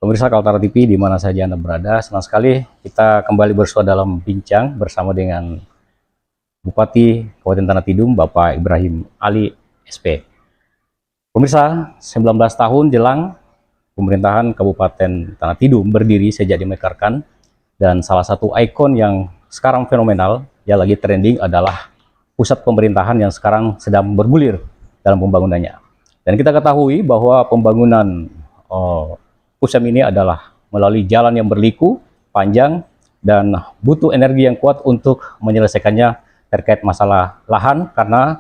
Pemirsa Kaltara TV di mana saja Anda berada, senang sekali kita kembali bersua dalam bincang bersama dengan Bupati Kabupaten Tanah Tidung, Bapak Ibrahim Ali SP. Pemirsa, 19 tahun jelang pemerintahan Kabupaten Tanah Tidung berdiri sejak dimekarkan, dan salah satu ikon yang sekarang fenomenal, yang lagi trending adalah pusat pemerintahan yang sekarang sedang bergulir dalam pembangunannya. Dan kita ketahui bahwa pembangunan pusat ini adalah melalui jalan yang berliku, panjang, dan butuh energi yang kuat untuk menyelesaikannya terkait masalah lahan, karena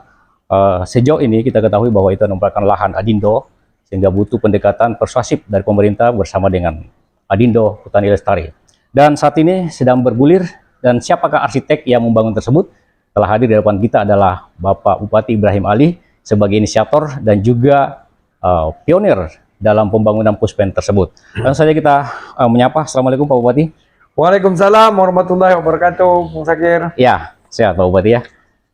sejauh ini kita ketahui bahwa itu merupakan lahan Adindo, sehingga butuh pendekatan persuasif dari pemerintah bersama dengan Adindo Hutani Lestari. Dan saat ini sedang bergulir, dan siapakah arsitek yang membangun tersebut? Telah hadir di depan kita adalah Bapak Bupati Ibrahim Ali sebagai inisiator dan juga pionir dalam pembangunan Puspen tersebut. Langsung saja kita menyapa. Assalamualaikum Pak Bupati. Waalaikumsalam warahmatullahi wabarakatuh, Bung Sakir. Ya, sehat Pak Bupati ya.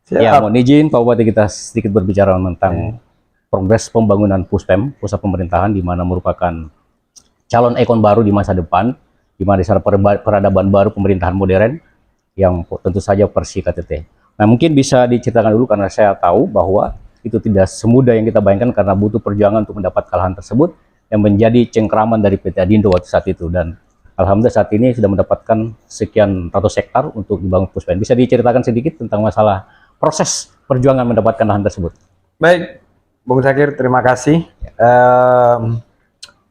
Siap. Ya, mohon izin Pak Bupati kita sedikit berbicara tentang progres pembangunan Puspem, pusat pemerintahan, di mana merupakan calon ikon baru di masa depan, di mana di sana peradaban baru pemerintahan modern yang tentu saja versi KTT. Nah, mungkin bisa diceritakan dulu, karena saya tahu bahwa itu tidak semudah yang kita bayangkan, karena butuh perjuangan untuk mendapat lahan tersebut yang menjadi cengkraman dari PT Adindo waktu saat itu. Dan alhamdulillah saat ini sudah mendapatkan sekian ratus hektar untuk dibangun Puspen. Bisa diceritakan sedikit tentang masalah proses perjuangan mendapatkan lahan tersebut? Baik, Bung Sakir, terima kasih.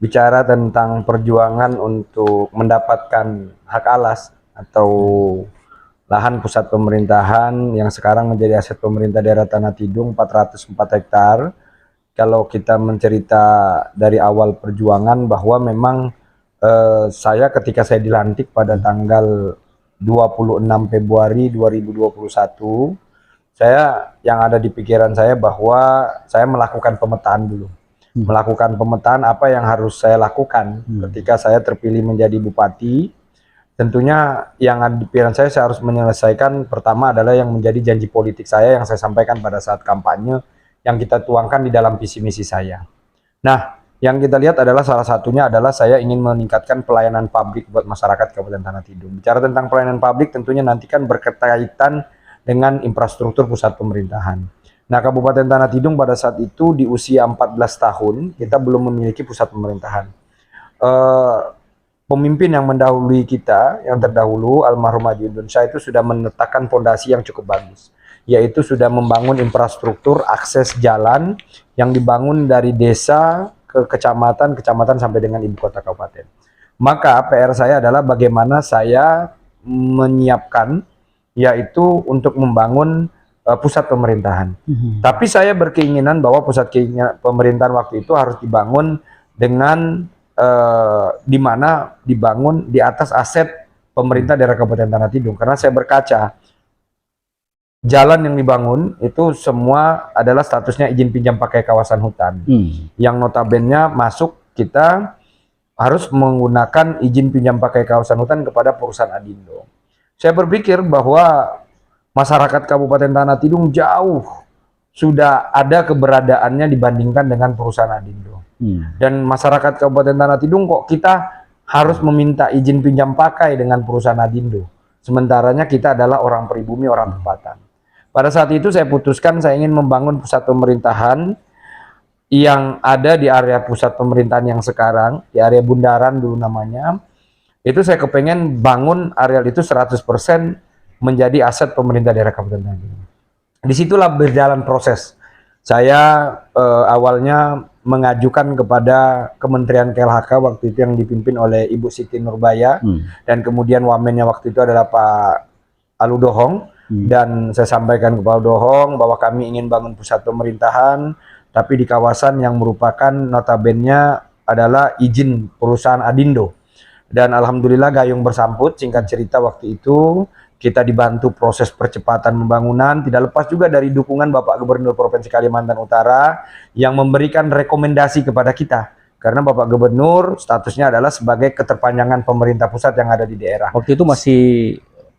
Bicara tentang perjuangan untuk mendapatkan hak alas atau lahan pusat pemerintahan yang sekarang menjadi aset pemerintah daerah Tanah Tidung 404 hektar. Kalau kita mencerita dari awal perjuangan bahwa memang saya ketika saya dilantik pada tanggal 26 Februari 2021, saya yang ada di pikiran saya bahwa saya melakukan pemetaan dulu. Melakukan pemetaan apa yang harus saya lakukan ketika saya terpilih menjadi bupati. Tentunya yang ada di pikiran saya harus menyelesaikan, pertama adalah yang menjadi janji politik saya yang saya sampaikan pada saat kampanye, yang kita tuangkan di dalam visi misi saya. Nah, yang kita lihat adalah salah satunya adalah saya ingin meningkatkan pelayanan publik buat masyarakat Kabupaten Tanah Tidung. Bicara tentang pelayanan publik tentunya nanti kan berkaitan dengan infrastruktur pusat pemerintahan. Nah, Kabupaten Tanah Tidung pada saat itu di usia 14 tahun kita belum memiliki pusat pemerintahan. Pemimpin yang mendahului kita, yang terdahulu almarhum Haji Undun Syah itu sudah meletakkan fondasi yang cukup bagus, yaitu sudah membangun infrastruktur akses jalan yang dibangun dari desa ke kecamatan, kecamatan sampai dengan ibu kota kabupaten. Maka PR saya adalah bagaimana saya menyiapkan, yaitu untuk membangun pusat pemerintahan. Tapi saya berkeinginan bahwa pusat pemerintahan waktu itu harus dibangun dengan di mana dibangun di atas aset pemerintah daerah Kabupaten Tanah Tidung, karena saya berkaca jalan yang dibangun itu semua adalah statusnya izin pinjam pakai kawasan hutan, yang notabene masuk kita harus menggunakan izin pinjam pakai kawasan hutan kepada perusahaan Adindo. Saya berpikir bahwa masyarakat Kabupaten Tanah Tidung jauh sudah ada keberadaannya dibandingkan dengan perusahaan Adindo. Dan masyarakat Kabupaten Tanah Tidung kok kita harus meminta izin pinjam pakai dengan perusahaan Adindo, sementaranya kita adalah orang pribumi, orang tempatan. Pada saat itu saya putuskan saya ingin membangun pusat pemerintahan yang ada di area pusat pemerintahan yang sekarang, di area Bundaran dulu namanya. Itu saya kepengen bangun areal itu 100% menjadi aset pemerintah daerah Kabupaten Tanah Tidung. Disitulah berjalan proses. Saya awalnya mengajukan kepada Kementerian KLHK waktu itu yang dipimpin oleh Ibu Siti Nurbaya, dan kemudian wamennya waktu itu adalah Pak Aludohong, dan saya sampaikan ke Pak Aludohong bahwa kami ingin bangun pusat pemerintahan, tapi di kawasan yang merupakan notabene adalah izin perusahaan Adindo. Dan alhamdulillah gayung bersambut, singkat cerita waktu itu kita dibantu proses percepatan pembangunan, tidak lepas juga dari dukungan Bapak Gubernur Provinsi Kalimantan Utara yang memberikan rekomendasi kepada kita. Karena Bapak Gubernur statusnya adalah sebagai keterpanjangan pemerintah pusat yang ada di daerah. Waktu itu masih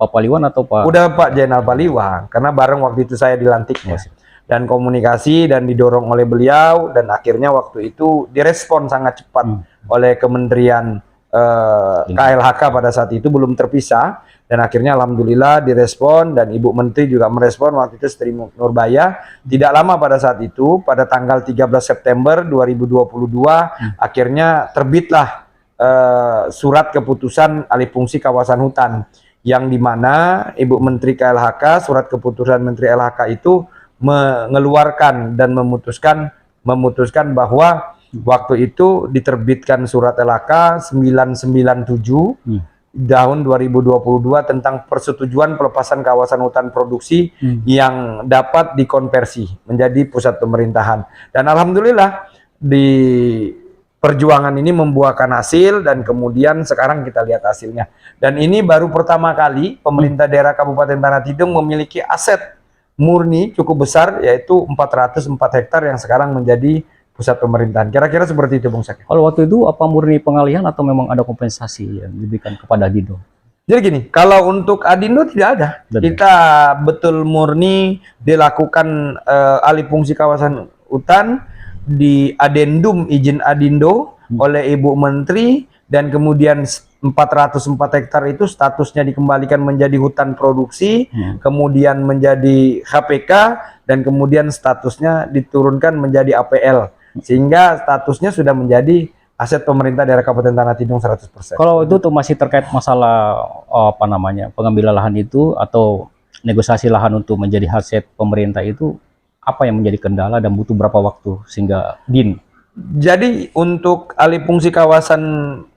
Pak Paliwan atau Pak? Udah Pak Jenderal Paliwan, karena bareng waktu itu saya dilantiknya. Dan komunikasi dan didorong oleh beliau, dan akhirnya waktu itu direspon sangat cepat oleh Kementerian KLHK pada saat itu belum terpisah, dan akhirnya alhamdulillah direspon, dan Ibu Menteri juga merespon waktu itu Sri Nurbaya. Tidak lama pada saat itu, pada tanggal 13 September 2022 akhirnya terbitlah surat keputusan alih fungsi kawasan hutan, yang dimana Ibu Menteri KLHK, surat keputusan Menteri LHK itu mengeluarkan dan memutuskan bahwa waktu itu diterbitkan surat LHK 997 tahun 2022 tentang persetujuan pelepasan kawasan hutan produksi yang dapat dikonversi menjadi pusat pemerintahan. Dan alhamdulillah di perjuangan ini membuahkan hasil, dan kemudian sekarang kita lihat hasilnya. Dan ini baru pertama kali pemerintah daerah Kabupaten Tanah Tidung memiliki aset murni cukup besar, yaitu 404 hektar yang sekarang menjadi pusat pemerintahan. Kira-kira seperti itu, Bung Syakir. Kalau waktu itu apa murni pengalihan atau memang ada kompensasi yang diberikan kepada Adindo? Jadi gini, kalau untuk Adindo tidak ada. Kita betul murni dilakukan alih fungsi kawasan hutan di adendum izin Adindo oleh Ibu Menteri, dan kemudian 404 hektar itu statusnya dikembalikan menjadi hutan produksi, kemudian menjadi HPK, dan kemudian statusnya diturunkan menjadi APL. Sehingga statusnya sudah menjadi aset pemerintah daerah Kabupaten Tanah Tidung 100%. Kalau itu tuh masih terkait masalah pengambilan lahan itu atau negosiasi lahan untuk menjadi aset pemerintah itu, apa yang menjadi kendala dan butuh berapa waktu sehingga DIN? Jadi untuk alih fungsi kawasan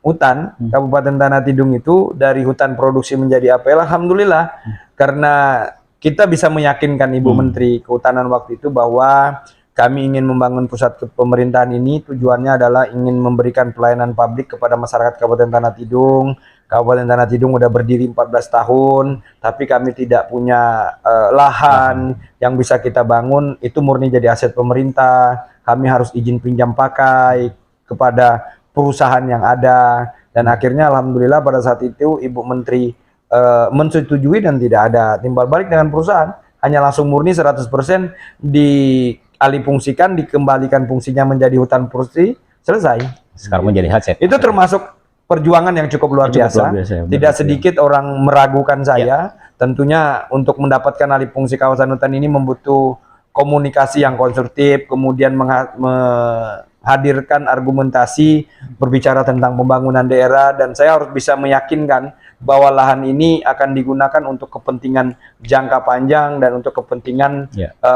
hutan Kabupaten Tanah Tidung itu dari hutan produksi menjadi APL, alhamdulillah, karena kita bisa meyakinkan Ibu Menteri Kehutanan waktu itu bahwa kami ingin membangun pusat pemerintahan ini, tujuannya adalah ingin memberikan pelayanan publik kepada masyarakat Kabupaten Tanah Tidung. Kabupaten Tanah Tidung udah berdiri 14 tahun, tapi kami tidak punya lahan yang bisa kita bangun, itu murni jadi aset pemerintah. Kami harus izin pinjam pakai kepada perusahaan yang ada, dan akhirnya alhamdulillah pada saat itu Ibu Menteri mensetujui dan tidak ada timbal balik dengan perusahaan, hanya langsung murni 100% dialih fungsikan, dikembalikan fungsinya menjadi hutan produksi, selesai. Sekarang menjadi aset. Itu termasuk perjuangan yang cukup luar biasa. Tidak sedikit orang meragukan saya. Tentunya untuk mendapatkan alih fungsi kawasan hutan ini membutuh komunikasi yang konstruktif, kemudian menghadirkan argumentasi, berbicara tentang pembangunan daerah, dan saya harus bisa meyakinkan bahwa lahan ini akan digunakan untuk kepentingan jangka panjang dan untuk kepentingan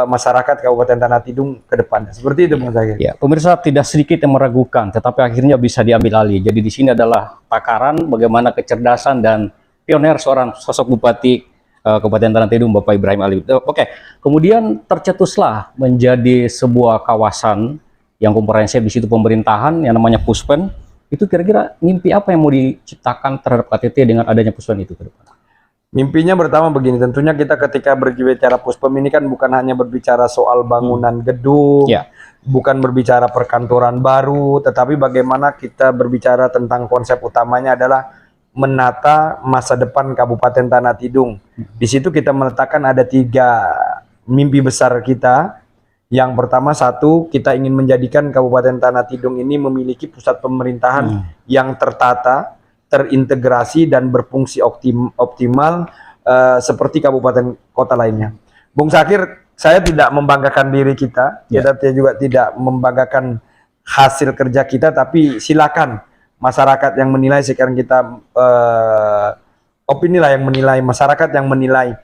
masyarakat Kabupaten Tanah Tidung ke depan. Seperti itu, Bung Syakir. Ya, pemirsa, tidak sedikit yang meragukan, tetapi akhirnya bisa diambil alih. Jadi di sini adalah takaran bagaimana kecerdasan dan pionir seorang sosok Bupati Kabupaten Tanah Tidung, Bapak Ibrahim Ali. Oke, kemudian tercetuslah menjadi sebuah kawasan yang komprehensif, di situ pemerintahan yang namanya Puspen. Itu kira-kira mimpi apa yang mau diciptakan terhadap KTT dengan adanya Puspen itu ke depan? Mimpinya pertama begini, tentunya kita ketika berbicara Puspem ini kan bukan hanya berbicara soal bangunan gedung, bukan berbicara perkantoran baru, tetapi bagaimana kita berbicara tentang konsep utamanya adalah menata masa depan Kabupaten Tanah Tidung. Di situ kita meletakkan ada 3 mimpi besar kita. Yang pertama, satu, kita ingin menjadikan Kabupaten Tanah Tidung ini memiliki pusat pemerintahan yang tertata, terintegrasi, dan berfungsi optimal seperti kabupaten kota lainnya. Bung Syakir, saya tidak membanggakan diri kita, kita juga tidak membanggakan hasil kerja kita, tapi silakan masyarakat yang menilai. Sekarang kita opini lah yang menilai, masyarakat yang menilai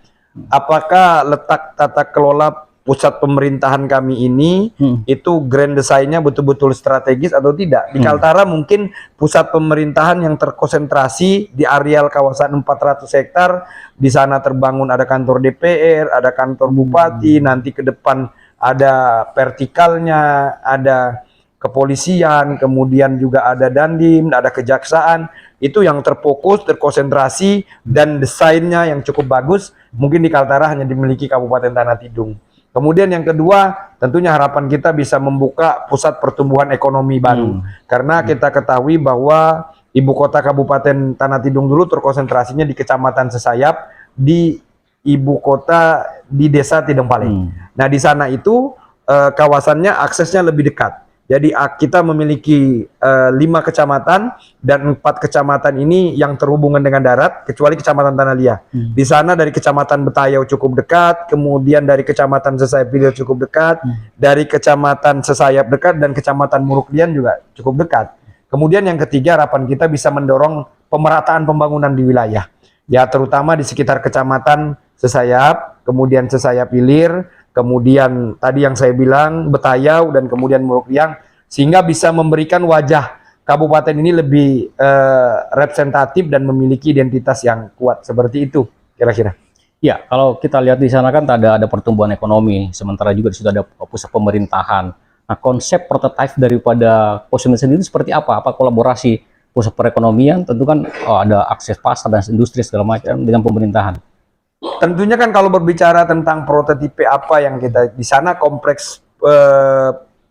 apakah letak tata kelola pusat pemerintahan kami ini itu grand desainnya betul-betul strategis atau tidak. Di Kaltara mungkin pusat pemerintahan yang terkonsentrasi di areal kawasan 400 hektar, di sana terbangun ada kantor DPR, ada kantor bupati, nanti ke depan ada vertikalnya, ada kepolisian, kemudian juga ada dandim, ada kejaksaan. Itu yang terfokus, terkonsentrasi, dan desainnya yang cukup bagus. Mungkin di Kaltara hanya dimiliki Kabupaten Tanah Tidung. Kemudian yang kedua, tentunya harapan kita bisa membuka pusat pertumbuhan ekonomi baru. Karena kita ketahui bahwa ibu kota Kabupaten Tanah Tidung dulu terkonsentrasinya di Kecamatan Sesayap, di ibu kota di Desa Tidung Paleng. Nah, di sana itu kawasannya aksesnya lebih dekat. Jadi kita memiliki 5 kecamatan dan 4 kecamatan ini yang terhubungan dengan darat kecuali Kecamatan Tanah Lia. Di sana dari Kecamatan Betayau cukup dekat, kemudian dari Kecamatan Sesayap Hilir cukup dekat, dari Kecamatan Sesayap dekat dan Kecamatan Muruklian juga cukup dekat. Kemudian yang ketiga, harapan kita bisa mendorong pemerataan pembangunan di wilayah. Ya terutama di sekitar Kecamatan Sesayap, kemudian Sesayap Hilir, kemudian tadi yang saya bilang Betayau dan kemudian Murukliang, sehingga bisa memberikan wajah kabupaten ini lebih representatif dan memiliki identitas yang kuat seperti itu kira-kira. Ya, kalau kita lihat di sana kan ada pertumbuhan ekonomi, sementara juga di situ ada pusat pemerintahan. Nah, konsep prototipe daripada Posyandu sendiri seperti apa? Apa kolaborasi pusat perekonomian? Tentu kan ada akses pasar dan industri segala macam dengan pemerintahan. Tentunya kan kalau berbicara tentang prototipe apa yang kita di sana, kompleks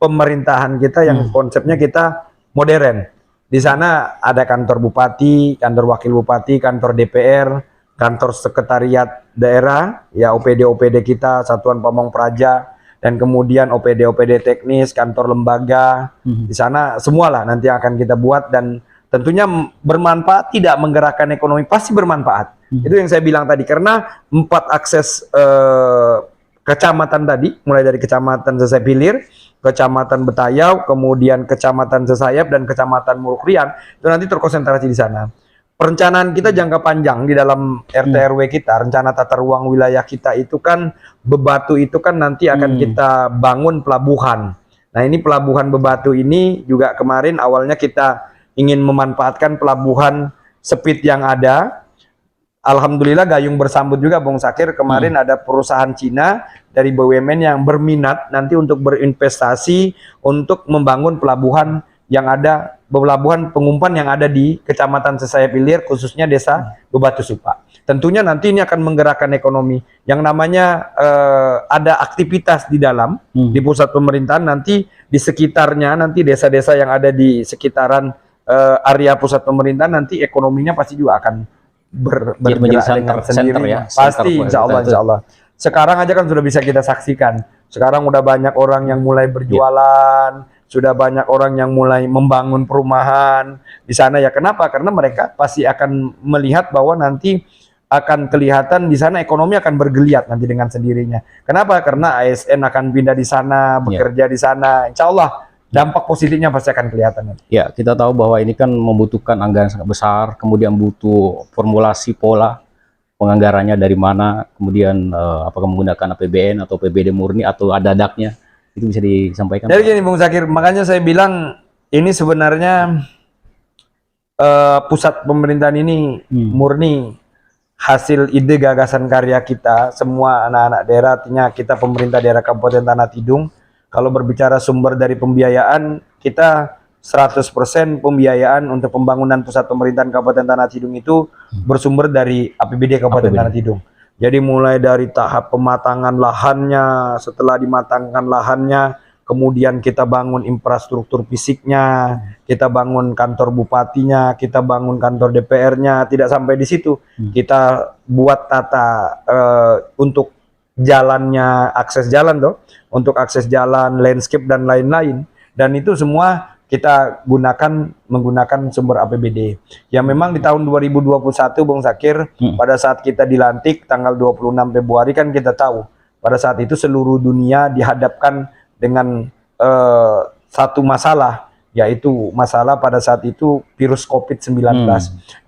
pemerintahan kita yang konsepnya kita modern. Di sana ada kantor bupati, kantor wakil bupati, kantor DPR, kantor sekretariat daerah, ya OPD kita, Satuan Pamong Praja, dan kemudian OPD teknis, kantor lembaga. Di sana semualah nanti akan kita buat dan tentunya bermanfaat, tidak menggerakkan ekonomi, pasti bermanfaat. Itu yang saya bilang tadi, karena 4 akses kecamatan tadi, mulai dari Kecamatan Sesayap Hilir, Kecamatan Betayau, kemudian Kecamatan Sesayap, dan Kecamatan Murukliang, itu nanti terkonsentrasi di sana. Perencanaan kita jangka panjang di dalam RT RW kita, rencana tata ruang wilayah kita itu kan, Bebatu itu kan nanti akan kita bangun pelabuhan. Nah ini pelabuhan Bebatu ini juga kemarin awalnya kita ingin memanfaatkan pelabuhan Sepit yang ada. Alhamdulillah gayung bersambut juga Bung Sakir, kemarin ada perusahaan Cina dari BUMN yang berminat nanti untuk berinvestasi untuk membangun pelabuhan yang ada, pelabuhan pengumpan yang ada di Kecamatan Sesayap Hilir, khususnya Desa Bebatu Supa. Tentunya nanti ini akan menggerakkan ekonomi. Yang namanya ada aktivitas di dalam, di pusat pemerintahan, nanti di sekitarnya, nanti desa-desa yang ada di sekitaran area pusat pemerintahan, nanti ekonominya pasti juga akan bergerak dengan sendiri. Ya, pasti insya Allah. Sekarang aja kan sudah bisa kita saksikan. Sekarang udah banyak orang yang mulai berjualan, sudah banyak orang yang mulai membangun perumahan di sana ya. Kenapa? Karena mereka pasti akan melihat bahwa nanti akan kelihatan di sana ekonomi akan bergeliat nanti dengan sendirinya. Kenapa? Karena ASN akan pindah di sana, bekerja di sana. Insya Allah dampak positifnya pasti akan kelihatan. Ya, kita tahu bahwa ini kan membutuhkan anggaran sangat besar, kemudian butuh formulasi pola penganggarannya dari mana, kemudian apakah menggunakan APBN atau PBD murni atau ada dadaknya, itu bisa disampaikan. Jadi gini Bung Zakir, makanya saya bilang ini sebenarnya pusat pemerintahan ini murni hasil ide gagasan karya kita, semua anak-anak daerah, artinya kita pemerintah daerah Kabupaten Tanah Tidung. Kalau berbicara sumber dari pembiayaan, kita 100% pembiayaan untuk pembangunan pusat pemerintahan Kabupaten Tanah Tidung itu bersumber dari APBD Kabupaten Tanah Tidung. Jadi mulai dari tahap pematangan lahannya, setelah dimatangkan lahannya, kemudian kita bangun infrastruktur fisiknya, kita bangun kantor bupatinya, kita bangun kantor DPR-nya, tidak sampai di situ. Kita buat tata untuk jalannya, akses jalan tuh, untuk akses jalan, landscape dan lain-lain, dan itu semua kita menggunakan sumber APBD. Ya memang di tahun 2021 Bung Zakir, pada saat kita dilantik tanggal 26 Februari kan kita tahu pada saat itu seluruh dunia dihadapkan dengan satu masalah, yaitu masalah pada saat itu virus COVID-19.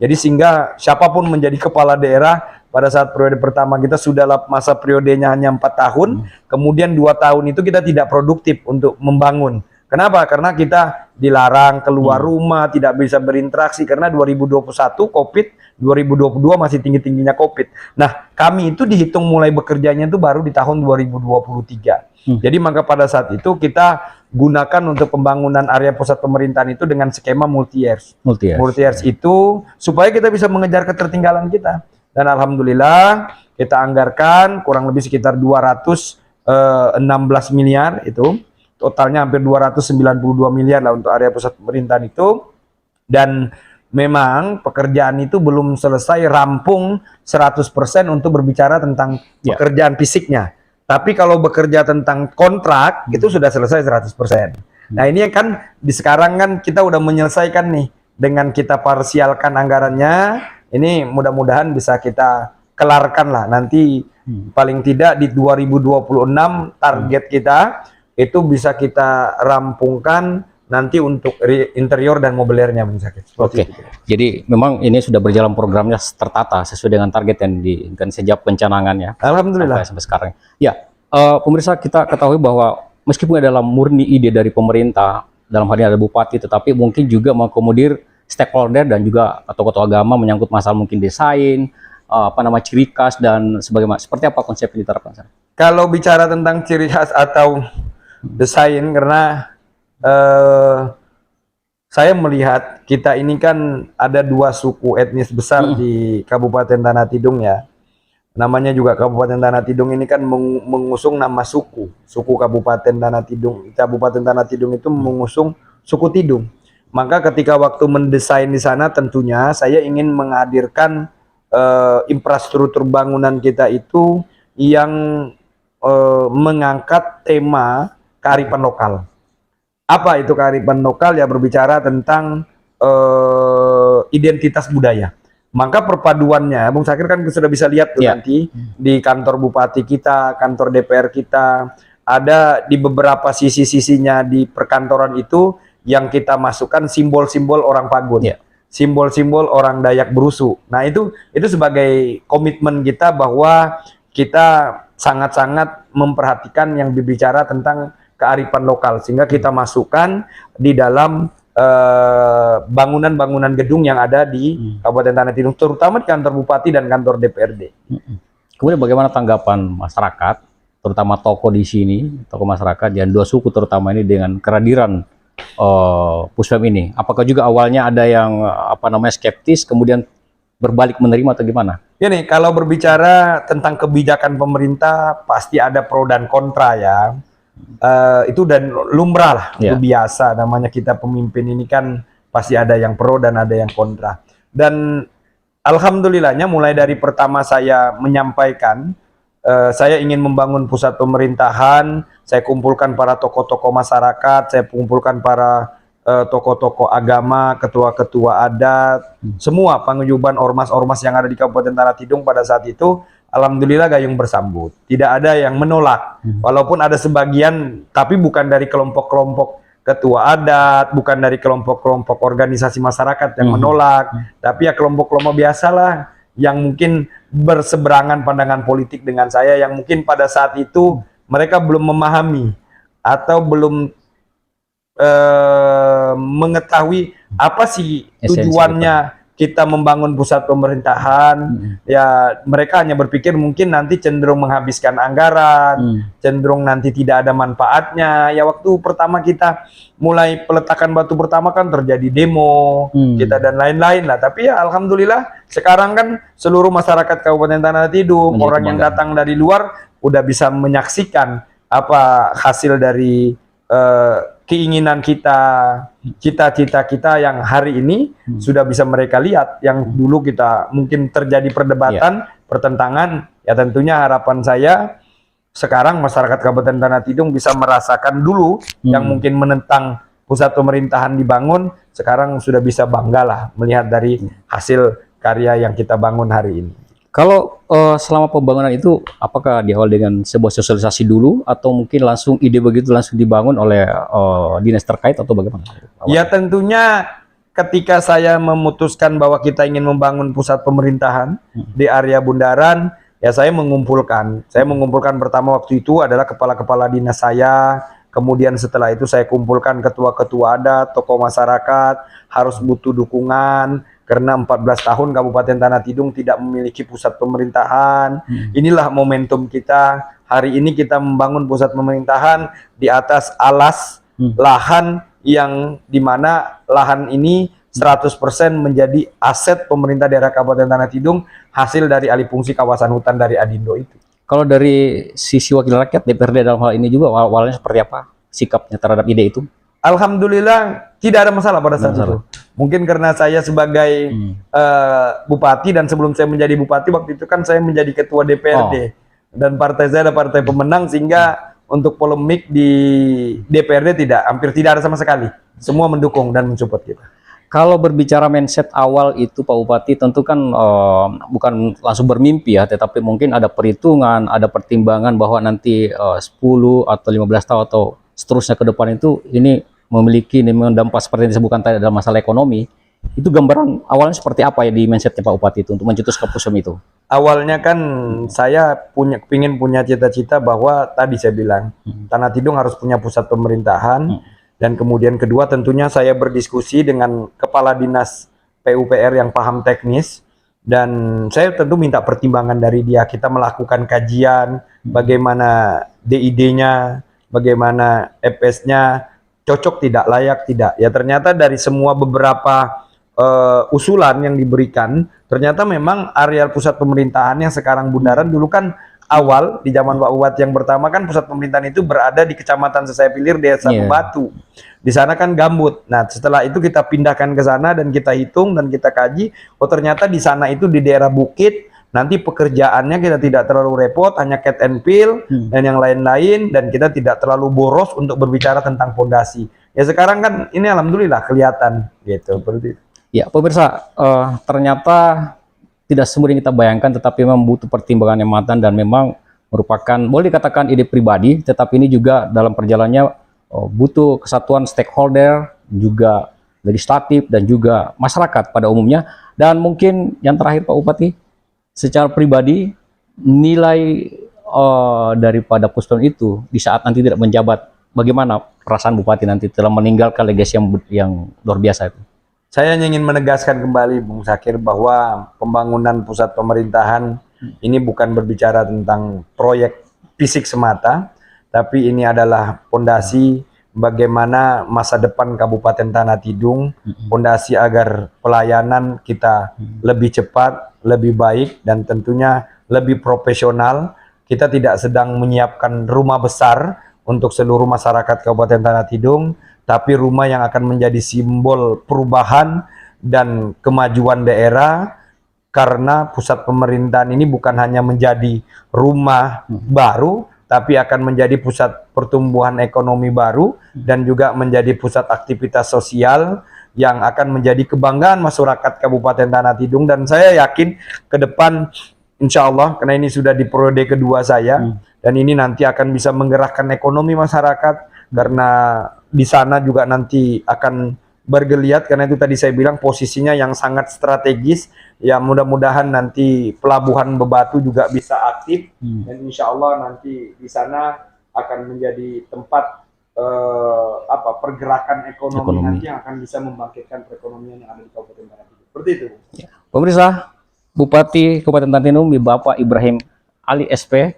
Jadi sehingga siapapun menjadi kepala daerah pada saat periode pertama kita sudah masa periodenya hanya 4 tahun, kemudian 2 tahun itu kita tidak produktif untuk membangun. Kenapa? Karena kita dilarang keluar rumah, tidak bisa berinteraksi karena 2021 COVID, 2022 masih tinggi-tingginya COVID. Nah, kami itu dihitung mulai bekerjanya itu baru di tahun 2023. Jadi maka pada saat itu kita gunakan untuk pembangunan area pusat pemerintahan itu dengan skema multi-years. Multi-years itu supaya kita bisa mengejar ketertinggalan kita. Dan alhamdulillah kita anggarkan kurang lebih sekitar 216 miliar itu. Totalnya hampir 292 miliar lah untuk area pusat pemerintahan itu. Dan memang pekerjaan itu belum selesai rampung 100% untuk berbicara tentang pekerjaan fisiknya. Tapi kalau bekerja tentang kontrak itu sudah selesai 100%. Nah ini kan di sekarang kan kita udah menyelesaikan nih dengan kita parsialkan anggarannya. Ini mudah-mudahan bisa kita kelarkan lah nanti paling tidak di 2026 target kita itu bisa kita rampungkan nanti untuk interior dan mobiliernya Bung Zakir. Oke, jadi memang ini sudah berjalan programnya tertata sesuai dengan target yang diinginkan sejak pencanangannya. Alhamdulillah. Sampai sekarang. Ya, pemirsa, kita ketahui bahwa meskipun adalah murni ide dari pemerintah, dalam hal ini ada bupati, tetapi mungkin juga mengakomodir stakeholder dan juga tokoh-tokoh agama menyangkut masalah mungkin desain, ciri khas dan sebagainya. Seperti apa konsep yang diterapkan? Kalau bicara tentang ciri khas atau desain, karena saya melihat kita ini kan ada dua suku etnis besar di Kabupaten Tanah Tidung ya. Namanya juga Kabupaten Tanah Tidung ini kan mengusung nama suku Kabupaten Tanah Tidung. Kabupaten Tanah Tidung itu mengusung suku Tidung. Maka ketika waktu mendesain di sana tentunya saya ingin menghadirkan infrastruktur bangunan kita itu yang mengangkat tema kearifan lokal. Apa itu kearifan lokal? Ya berbicara tentang identitas budaya. Maka perpaduannya, Bung Zakir kan sudah bisa lihat tuh nanti di kantor bupati kita, kantor DPR kita, ada di beberapa sisi-sisinya di perkantoran itu yang kita masukkan simbol-simbol orang Pagun, simbol-simbol orang Dayak Brusu. Nah itu sebagai komitmen kita bahwa kita sangat-sangat memperhatikan yang berbicara tentang kearifan lokal, sehingga kita masukkan di dalam bangunan-bangunan gedung yang ada di Kabupaten Tanah Tidung, terutama di kantor bupati dan kantor DPRD. Kemudian bagaimana tanggapan masyarakat, terutama tokoh di sini, tokoh masyarakat dan dua suku terutama ini dengan kehadiran Puspem ini? Apakah juga awalnya ada yang skeptis, kemudian berbalik menerima atau gimana? Ini kalau berbicara tentang kebijakan pemerintah pasti ada pro dan kontra ya. Itu dan lumrah lah, itu biasa, namanya kita pemimpin ini kan pasti ada yang pro dan ada yang kontra. Dan alhamdulillahnya mulai dari pertama saya menyampaikan saya ingin membangun pusat pemerintahan, saya kumpulkan para tokoh-tokoh masyarakat, saya kumpulkan para tokoh-tokoh agama, ketua-ketua adat, semua paguyuban ormas-ormas yang ada di Kabupaten Tanah Tidung pada saat itu. Alhamdulillah gayung bersambut, tidak ada yang menolak, walaupun ada sebagian, tapi bukan dari kelompok-kelompok ketua adat, bukan dari kelompok-kelompok organisasi masyarakat yang menolak, tapi ya kelompok-kelompok biasalah yang mungkin berseberangan pandangan politik dengan saya, yang mungkin pada saat itu mereka belum memahami atau belum mengetahui apa sih tujuannya kita membangun pusat pemerintahan. Ya mereka hanya berpikir mungkin nanti cenderung menghabiskan anggaran, cenderung nanti tidak ada manfaatnya. Ya waktu pertama kita mulai peletakan batu pertama kan terjadi demo kita dan lain-lain lah. Tapi ya alhamdulillah sekarang kan seluruh masyarakat Kabupaten Tanah Tidung, orang yang datang dari luar udah bisa menyaksikan apa hasil dari keinginan kita, cita-cita kita yang hari ini sudah bisa mereka lihat. Yang dulu kita mungkin terjadi perdebatan, pertentangan, ya tentunya harapan saya sekarang masyarakat Kabupaten Tanah Tidung bisa merasakan dulu yang mungkin menentang pusat pemerintahan dibangun, sekarang sudah bisa bangga lah melihat dari hasil karya yang kita bangun hari ini. Kalau selama pembangunan itu, apakah diawali dengan sebuah sosialisasi dulu, atau mungkin langsung ide begitu langsung dibangun oleh dinas terkait, atau bagaimana? Ya tentunya ketika saya memutuskan bahwa kita ingin membangun pusat pemerintahan di area Bundaran, ya saya mengumpulkan pertama waktu itu adalah kepala-kepala dinas saya, kemudian setelah itu saya kumpulkan ketua-ketua adat, tokoh masyarakat, harus butuh dukungan. Karena 14 tahun Kabupaten Tanah Tidung tidak memiliki pusat pemerintahan. Inilah momentum kita. Hari ini kita membangun pusat pemerintahan di atas alas lahan yang dimana lahan ini 100% menjadi aset pemerintah daerah Kabupaten Tanah Tidung, hasil dari alih fungsi kawasan hutan dari Adindo itu. Kalau dari sisi wakil rakyat DPRD dalam hal ini juga awalnya seperti apa sikapnya terhadap ide itu? Alhamdulillah tidak ada masalah pada saat itu. Mungkin karena saya sebagai bupati, dan sebelum saya menjadi bupati waktu itu kan saya menjadi ketua DPRD dan partai saya ada partai pemenang, sehingga untuk polemik di DPRD hampir tidak ada sama sekali. Semua mendukung dan mensupport kita. Kalau berbicara mindset awal itu Pak Bupati, tentu kan bukan langsung bermimpi ya, tetapi mungkin ada perhitungan, ada pertimbangan bahwa nanti 10 atau 15 tahun atau seterusnya ke depan itu ini memiliki dampak seperti yang disebutkan tadi dalam masalah ekonomi. Itu gambaran awalnya seperti apa ya di mindsetnya Pak Bupati itu untuk mencetuskan PUSPEN itu? Awalnya kan saya ingin punya cita-cita bahwa tadi saya bilang Tanah Tidung harus punya pusat pemerintahan. Dan kemudian kedua tentunya saya berdiskusi dengan kepala dinas PUPR yang paham teknis, dan saya tentu minta pertimbangan dari dia. Kita melakukan kajian bagaimana DID-nya, bagaimana EPS-nya, cocok tidak, layak tidak. Ya ternyata dari semua beberapa usulan yang diberikan, ternyata memang areal pusat pemerintahan yang sekarang bundaran dulu kan awal di zaman Pak Bupati yang pertama kan pusat pemerintahan itu berada di Kecamatan Sesai Pilir, Desa Batu. Di sana kan gambut. Nah, setelah itu kita pindahkan ke sana dan kita hitung dan kita kaji, oh ternyata di sana itu di daerah bukit, nanti pekerjaannya kita tidak terlalu repot, hanya cat and fill dan yang lain-lain, dan kita tidak terlalu boros untuk berbicara tentang fondasi. Ya sekarang kan ini alhamdulillah kelihatan gitu seperti itu. Ya, pemirsa, ternyata tidak semudah yang kita bayangkan, tetapi memang butuh pertimbangan yang matang dan memang merupakan boleh dikatakan ide pribadi, tetapi ini juga dalam perjalanannya butuh kesatuan stakeholder, juga legislatif dan juga masyarakat pada umumnya. Dan mungkin yang terakhir Pak Bupati, secara pribadi nilai daripada PUSPEN itu di saat nanti tidak menjabat, bagaimana perasaan Bupati nanti telah meninggalkan legasi yang luar biasa itu? Saya ingin menegaskan kembali Bung Sakir bahwa pembangunan pusat pemerintahan ini bukan berbicara tentang proyek fisik semata, tapi ini adalah fondasi bagaimana masa depan Kabupaten Tanah Tidung, fondasi agar pelayanan kita lebih cepat, lebih baik, dan tentunya lebih profesional. Kita tidak sedang menyiapkan rumah besar untuk seluruh masyarakat Kabupaten Tanah Tidung, tapi rumah yang akan menjadi simbol perubahan dan kemajuan daerah, karena pusat pemerintahan ini bukan hanya menjadi rumah baru, tapi akan menjadi pusat pertumbuhan ekonomi baru dan juga menjadi pusat aktivitas sosial yang akan menjadi kebanggaan masyarakat Kabupaten Tanah Tidung. Dan saya yakin ke depan insya Allah, karena ini sudah di periode kedua saya, dan ini nanti akan bisa menggerakkan ekonomi masyarakat, karena di sana juga nanti akan bergeliat, karena itu tadi saya bilang posisinya yang sangat strategis. Ya mudah-mudahan nanti pelabuhan Bebatu juga bisa aktif, dan insya Allah nanti di sana akan menjadi tempat pergerakan ekonomi nanti yang akan bisa membangkitkan perekonomian yang ada di Kabupaten Tanah Tidung. Seperti itu. Ya. Pemirsa, Bupati Kabupaten Tanah Tidung Bapak Ibrahim Ali SP,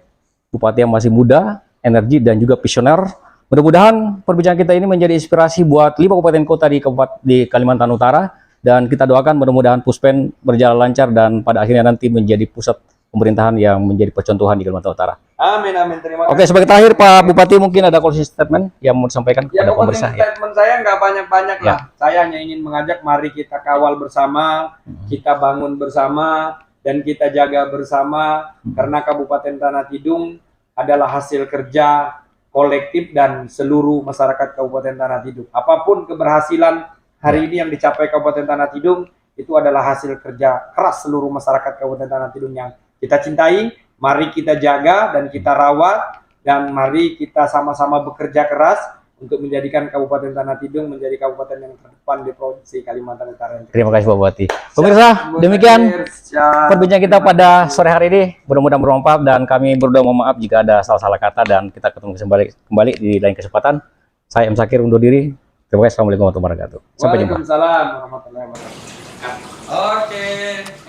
Bupati yang masih muda, energi dan juga visioner. Mudah-mudahan perbincangan kita ini menjadi inspirasi buat 5 kabupaten kota di Kalimantan Utara, dan kita doakan mudah-mudahan PUSPEN berjalan lancar dan pada akhirnya nanti menjadi pusat pemerintahan yang menjadi percontohan di Kalimantan Utara. Amin, amin. Terima kasih. Oke, sebagai terakhir Pak Bupati mungkin ada closing statement yang mau disampaikan kepada pemirsa. Statement saya nggak banyak-banyak lah. Saya hanya ingin mengajak mari kita kawal bersama, kita bangun bersama, dan kita jaga bersama, karena Kabupaten Tanah Tidung adalah hasil kerja kolektif dan seluruh masyarakat Kabupaten Tanah Tidung. Apapun keberhasilan hari ini yang dicapai Kabupaten Tanah Tidung, itu adalah hasil kerja keras seluruh masyarakat Kabupaten Tanah Tidung yang kita cintai. Mari kita jaga dan kita rawat, dan mari kita sama-sama bekerja keras untuk menjadikan Kabupaten Tanah Tidung menjadi kabupaten yang terdepan di Provinsi Kalimantan Utara. Terima kasih Pak Bupati. Pemirsa, demikian perbincangan kita pada sore hari ini. Mudah-mudahan bermanfaat, dan kami berdoa mohon maaf jika ada salah-salah kata, dan kita ketemu kembali di lain kesempatan. Saya M. Sakir undur diri. Terima kasih. Assalamualaikum warahmatullahi wabarakatuh. Sampai jumpa. Waalaikumsalam warahmatullahi wabarakatuh. Oke.